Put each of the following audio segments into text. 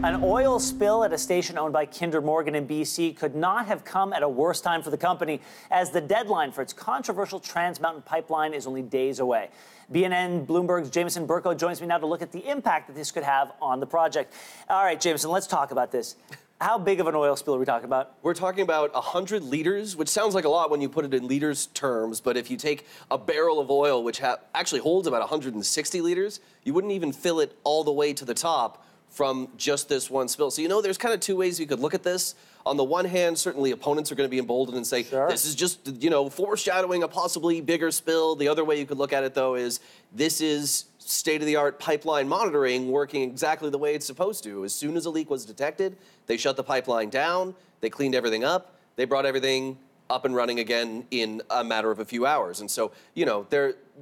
An oil spill at a station owned by Kinder Morgan in BC could not have come at a worse time for the company, as the deadline for its controversial Trans Mountain pipeline is only days away. BNN Bloomberg's Jameson Berkow joins me now to look at the impact that this could have on the project. All right, Jameson, let's talk about this. How big of an oil spill are we talking about? We're talking about 100 liters, which sounds like a lot when you put it in liters terms, but if you take a barrel of oil, which actually holds about 160 liters, you wouldn't even fill it all the way to the top from just this one spill. So, there's kind of two ways you could look at this. On the one hand, certainly opponents are going to be emboldened and say, sure, this is just, foreshadowing a possibly bigger spill. The other way you could look at it, though, is this is state-of-the-art pipeline monitoring working exactly the way it's supposed to. As soon as a leak was detected, they shut the pipeline down, they cleaned everything up, they brought everything up and running again in a matter of a few hours. And so,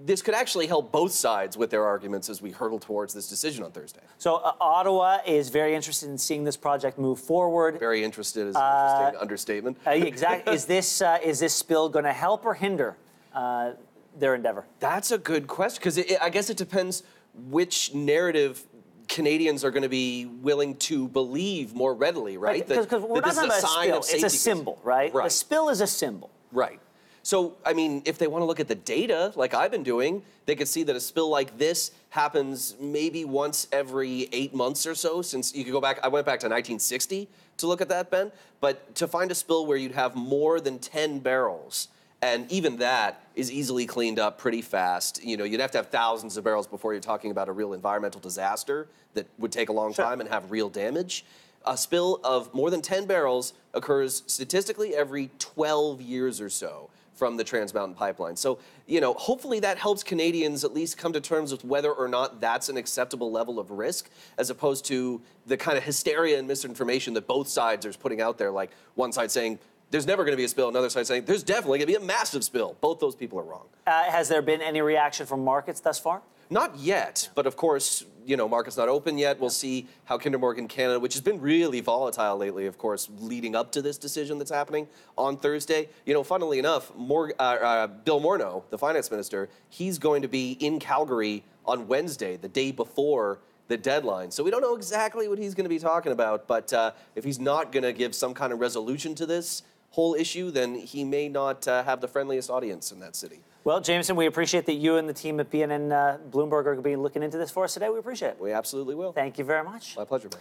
this could actually help both sides with their arguments as we hurtle towards this decision on Thursday. So Ottawa is very interested in seeing this project move forward. Very interested is an interesting understatement. Exactly. Is this spill going to help or hinder their endeavor? That's a good question, because I guess it depends which narrative Canadians are going to be willing to believe more readily, right? Because we're not talking about a spill. It's a symbol, right? A spill is a symbol. Right. So, if they want to look at the data, like I've been doing, they could see that a spill like this happens maybe once every 8 months or so. Since you could go back, I went back to 1960 to look at that, Ben. But to find a spill where you'd have more than 10 barrels, and even that is easily cleaned up pretty fast. You'd have to have thousands of barrels before you're talking about a real environmental disaster that would take a long time and have real damage. A spill of more than 10 barrels occurs statistically every 12 years or so from the Trans Mountain pipeline. So, hopefully that helps Canadians at least come to terms with whether or not that's an acceptable level of risk, as opposed to the kind of hysteria and misinformation that both sides are putting out there, like one side saying, there's never going to be a spill, another side saying, there's definitely going to be a massive spill. Both those people are wrong. Has there been any reaction from markets thus far? Not yet, but of course, market's not open yet. We'll see how Kinder Morgan Canada, which has been really volatile lately, of course, leading up to this decision that's happening on Thursday. Funnily enough, Bill Morneau, the finance minister, he's going to be in Calgary on Wednesday, the day before the deadline. So we don't know exactly what he's going to be talking about, but if he's not going to give some kind of resolution to this whole issue, then he may not have the friendliest audience in that city. Well, Jameson, we appreciate that you and the team at BNN Bloomberg are going to be looking into this for us today. We appreciate it. We absolutely will. Thank you very much. My pleasure, man.